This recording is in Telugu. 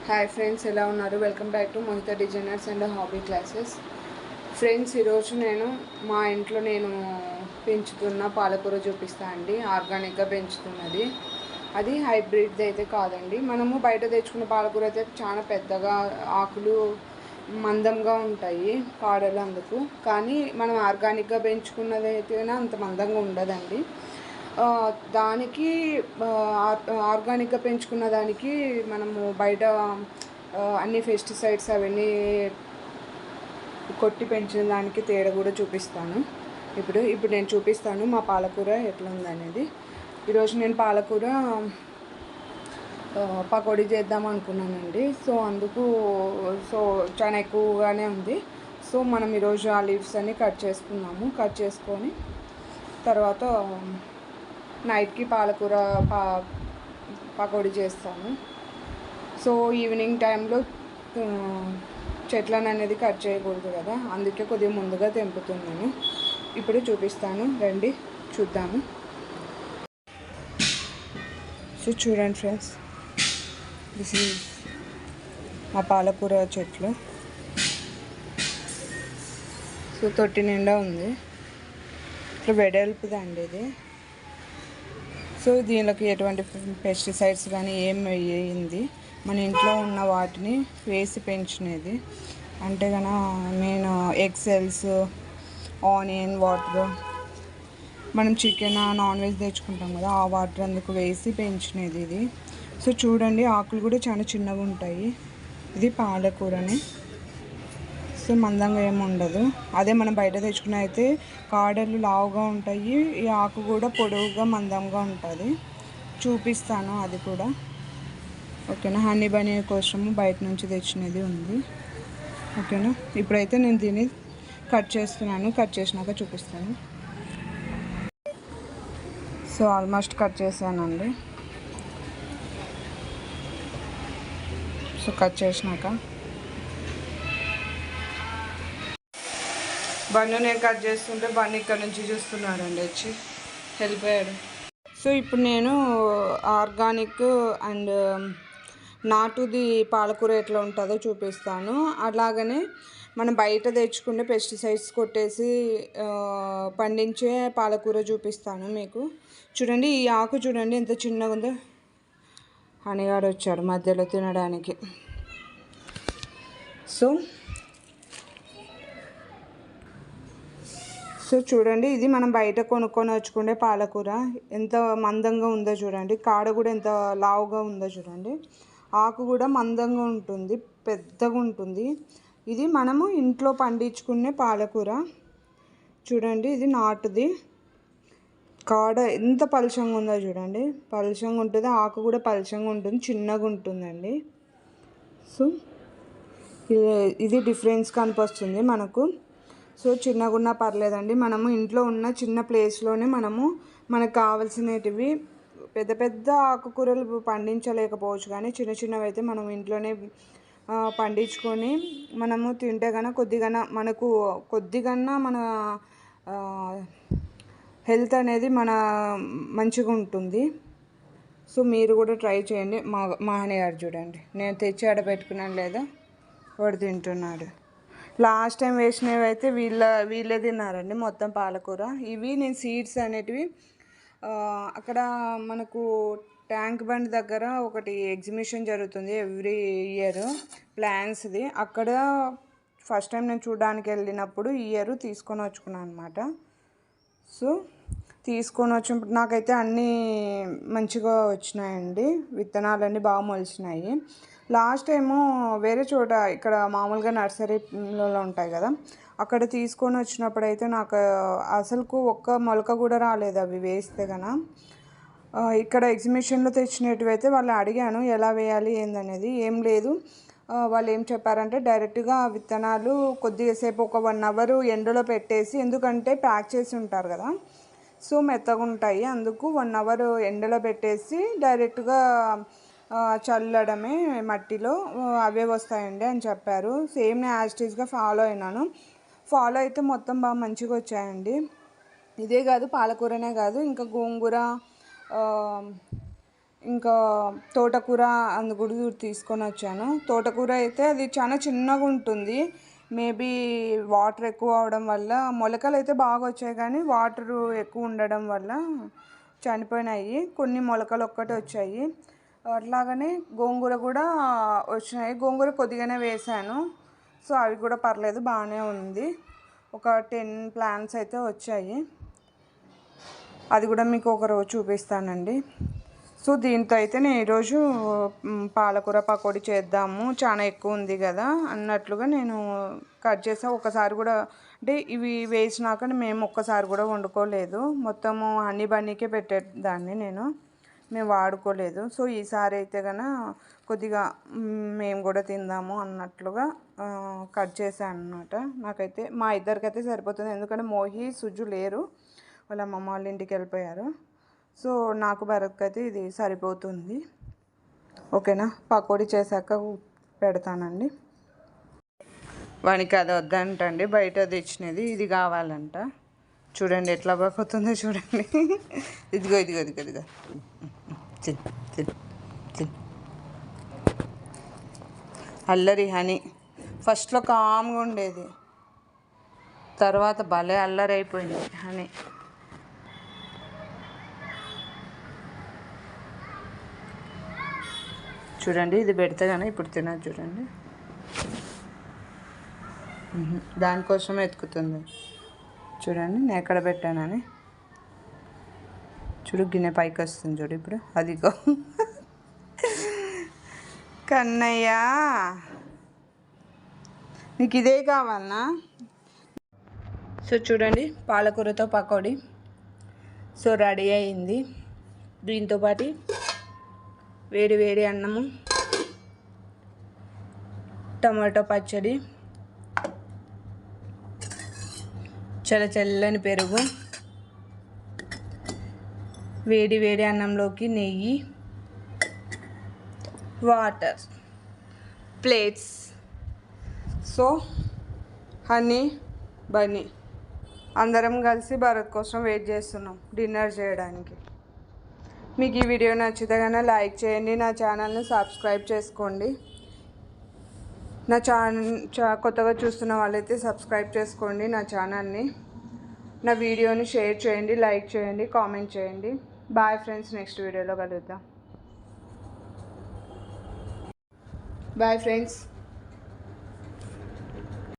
హాయ్ ఫ్రెండ్స్, ఎలా ఉన్నారు? Welcome back to Mahitha designers and hobby classes. Friends, ఈరోజు మా ఇంట్లో పెంచుతున్న పాలకూర చూపిస్తాను అండి. ఆర్గానిక్గా పెంచుతున్నది. అది హైబ్రిడ్ది అయితే కాదండి. మనము బయట తెచ్చుకున్న పాలకూర అయితే చాలా పెద్దగా ఆకులు మందంగా ఉంటాయి, కాడలు అందుకు. కానీ మనం ఆర్గానిక్గా పెంచుకున్నది అయితే అంత మందంగా ఉండదండి. దానికి ఆర్గానిక్గా పెంచుకున్న దానికి మనము బయట అన్ని పెస్టిసైడ్స్ అవన్నీ కొట్టి పెంచిన దానికి తేడా కూడా చూపిస్తాను. ఇప్పుడు నేను చూపిస్తాను మా పాలకూర ఎట్లా ఉందనేది. ఈరోజు నేను పాలకూర పకోడీ చేద్దాం అనుకున్నానండి. సో చాలా ఎక్కువగానే ఉంది. సో మనం ఈరోజు ఆ లీవ్స్ అన్ని కట్ చేసుకున్నాము. కట్ చేసుకొని తర్వాత నైట్కి పాలకూర పకోడీ చేస్తాను. సో ఈవినింగ్ టైంలో చెట్లను అనేది కట్ చేయకూడదు కదా, అందుకే కొద్దిగా ముందుగా తెంపుతున్నాను. ఇప్పుడు చూపిస్తాను, రండి చూద్దాము. సో చూడండి ఫ్రెండ్స్, దిస్ ఈజ్ మా పాలకూర చెట్లు. సో తొట్టి నిండా ఉంది. ఇట్లా వెడల్పుదండి ఇది. సో దీనికి ఎటువంటి పెస్టిసైడ్స్ కానీ ఏం వేయింది, మన ఇంట్లో ఉన్న వాటిని వేసి పెంచినది. అంటే కనుక నేను ఎగ్ సెల్స్, ఆనియన్ వాటర్, మనం చికెన్ నాన్ వెజ్ తెచ్చుకుంటాం కదా, ఆ వాటర్ అందుకు వేసి పెంచినది ఇది. సో చూడండి, ఆకులు కూడా చాలా చిన్నగా ఉంటాయి. ఇది పాలకూరని. సో మందంగా ఏమి ఉండదు. అదే మనం బయట తెచ్చుకున్న అయితే కాడలు లావుగా ఉంటాయి, ఈ ఆకు కూడా పొడవుగా మందంగా ఉంటుంది. చూపిస్తాను అది కూడా, ఓకేనా. హనీ బనీ కోసము బయట నుంచి తెచ్చినది ఉంది, ఓకేనా. ఇప్పుడైతే నేను దీన్ని కట్ చేస్తున్నాను. కట్ చేసినాక చూపిస్తాను. సో ఆల్మోస్ట్ కట్ చేశానండి. సో కట్ చేసినాక బన్ను నేను కట్ చేస్తుంటే బన్ను ఇక్కడ నుంచి చూస్తున్నాడండి, వచ్చి హెల్ప్ అయ్యాడు. సో ఇప్పుడు నేను ఆర్గానిక్ అండ్ నాటుది పాలకూర ఎట్లా ఉంటుందో చూపిస్తాను. అలాగనే మనం బయట తెచ్చుకుంటే పెస్టిసైడ్స్ కొట్టేసి పండించే పాలకూర చూపిస్తాను మీకు. చూడండి, ఈ ఆకు చూడండి ఎంత చిన్నగా ఉందో. హనీగాడు వచ్చాడు మధ్యలో తినడానికి. సో చూడండి, ఇది మనం బయట కొనుక్కొని వచ్చుకుంటే పాలకూర ఎంత మందంగా ఉందో చూడండి. కాడ కూడా ఎంత లావుగా ఉందో చూడండి. ఆకు కూడా మందంగా ఉంటుంది, పెద్దగా ఉంటుంది. ఇది మనము ఇంట్లో పండించుకునే పాలకూర. చూడండి, ఇది నాటుది. కాడ ఎంత పలుచంగా ఉందో చూడండి. పలుచంగా ఉంటుంది, ఆకు కూడా పలుచంగా ఉంటుంది, చిన్నగా ఉంటుందండి. సో ఇది డిఫరెన్స్ కనిపిస్తుంది మనకు. సో చిన్నగా ఉన్నా పర్లేదండి, మనము ఇంట్లో ఉన్న చిన్న ప్లేస్లోనే మనకు కావాల్సినవి పెద్ద పెద్ద ఆకుకూరలు పండించలేకపోవచ్చు, కానీ చిన్న చిన్నవి అయితే మనం ఇంట్లోనే పండించుకొని మనము తింటే కన్నా కొద్దిగా మన హెల్త్ అనేది మంచిగా ఉంటుంది. సో మీరు కూడా ట్రై చేయండి. మా గారు చూడండి, నేను తెచ్చి ఆడబెట్టుకున్నాను లేదా వాడు తింటున్నాడు. లాస్ట్ టైం వేసినవి అయితే వీళ్ళే తిన్నారండి మొత్తం పాలకూర. ఇవి నేను సీడ్స్ అనేటివి అక్కడ మనకు ట్యాంక్ బండ్ దగ్గర ఒకటి ఎగ్జిబిషన్ జరుగుతుంది ఎవ్రీ ఇయర్, ప్లాంట్స్ది. అక్కడ ఫస్ట్ టైం నేను చూడడానికి వెళ్ళినప్పుడు ఈ ఇయర్ తీసుకొని వచ్చుకున్నాను అనమాట. సో తీసుకొని వచ్చినప్పుడు నాకైతే అన్నీ మంచిగా వచ్చినాయండి, విత్తనాలన్నీ బాగా మొలిచినాయి. లాస్ట్ టైము వేరే చోట ఇక్కడ మామూలుగా నర్సరీలో ఉంటాయి కదా, అక్కడ తీసుకొని వచ్చినప్పుడు అయితే నాకు అసలుకు ఒక్క మొలక కూడా రాలేదు అవి వేస్తే కన్నా. ఇక్కడ ఎగ్జిబిషన్లో తెచ్చినవి అయితే వాళ్ళు అడిగాను ఎలా వేయాలి ఏందనేది, ఏం లేదు. వాళ్ళు ఏం చెప్పారంటే డైరెక్ట్గా విత్తనాలు కొద్దిగా సేపు ఒక 1 అవర్ ఎండలో పెట్టేసి, ఎందుకంటే ప్యాక్ చేసి ఉంటారు కదా, సో మెత్తగా ఉంటాయి, అందుకు 1 అవర్ ఎండలో పెట్టేసి డైరెక్ట్గా చల్లడమే మట్టిలో, అవే వస్తాయండి అని చెప్పారు. సేమ్ నేను యాస్టీస్గా ఫాలో అయితే మొత్తం బాగా మంచిగా వచ్చాయండి. ఇదే కాదు, పాలకూరనే కాదు, ఇంకా గోంగూర, ఇంకా తోటకూర అందుగుడు తీసుకొని వచ్చాను. తోటకూర అయితే అది చాలా చిన్నగా ఉంటుంది. మేబీ వాటర్ ఎక్కువ అవడం వల్ల మొలకలు అయితే బాగా వచ్చాయి, కానీ వాటరు ఎక్కువ ఉండడం వల్ల చనిపోయినాయి. కొన్ని మొలకలు ఒక్కటే వచ్చాయి. అట్లాగనే గోంగూర కూడా వచ్చినాయి. గోంగూర కొద్దిగానే వేసాను. సో అవి కూడా పర్లేదు, బాగానే ఉంది. ఒక 10 ప్లాంట్స్ అయితే వచ్చాయి. అది కూడా మీకు ఒకరోజు చూపిస్తానండి. సో దీంతో అయితే నేను ఈరోజు పాలకూర పకోడీ చేద్దాము, చాలా ఎక్కువ ఉంది కదా అన్నట్లుగా నేను కట్ చేసా. ఒకసారి కూడా అంటే ఇవి వేసినాక మేము ఒక్కసారి కూడా వండుకోలేదు. మొత్తము హనీ బన్నీకే పెట్టేదాన్ని మేము వాడుకోలేదు. సో ఈసారి అయితే కొద్దిగా మేము కూడా తిందాము అన్నట్లుగా కట్ చేశాను అన్నమాట. నాకైతే మా ఇద్దరికైతే సరిపోతుంది, ఎందుకంటే మోహి సుజు లేరు, వాళ్ళ అమ్మమ్మ వాళ్ళ ఇంటికి వెళ్ళిపోయారు. సో నాకు భరత్కి అయితే ఇది సరిపోతుంది. ఓకేనా, పకోడీ చేశాక పెడతానండి. వానికి అది వద్దంటండి, బయట తెచ్చినది ఇది కావాలంట. చూడండి ఎట్లా పక్కుతుందో చూడండి. ఇదిగో ఇదిగో ఇదిగో ఇదిగో తిన్ తిన్ తిన్. అల్లరి హనీ ఫస్ట్లో కామ్గా ఉండేది, తర్వాత భలే అల్లరి అయిపోయింది హనీ. చూడండి ఇది పెడితే కానీ ఇప్పుడు తినదు. చూడండి దానికోసం ఎత్తుకుతుంది. చూడండి నేను ఎక్కడ పెట్టానని. చూడు గిన్నె పైకి వస్తుంది చూడు ఇప్పుడు. అదిగో కన్నయ్య, నీకు ఇదే కావాలనా? సో చూడండి పాలకూరతో పకోడీ సో రెడీ అయింది. దీంతోపాటు వేడి వేడి అన్నము, టమాటో పచ్చడి, చల్లని పెరుగు, వేడి వేడి అన్నంలోకి నెయ్యి, water, plates. So honey Bunny అందరం కలిసి భరత్ కోసం వెయిట్ చేస్తున్నాం డిన్నర్ చేయడానికి. మీకు ఈ వీడియో నచ్చితే కనుక లైక్ చేయండి, నా ఛానల్ని సబ్స్క్రైబ్ చేసుకోండి. నా కొత్తగా చూస్తున్న వాళ్ళైతే సబ్స్క్రైబ్ చేసుకోండి నా ఛానల్ని. నా వీడియోని షేర్ చేయండి, లైక్ చేయండి, కామెంట్ చేయండి. బాయ్ ఫ్రెండ్స్, నెక్స్ట్ వీడియోలో కలుద్దాం. Bye friends.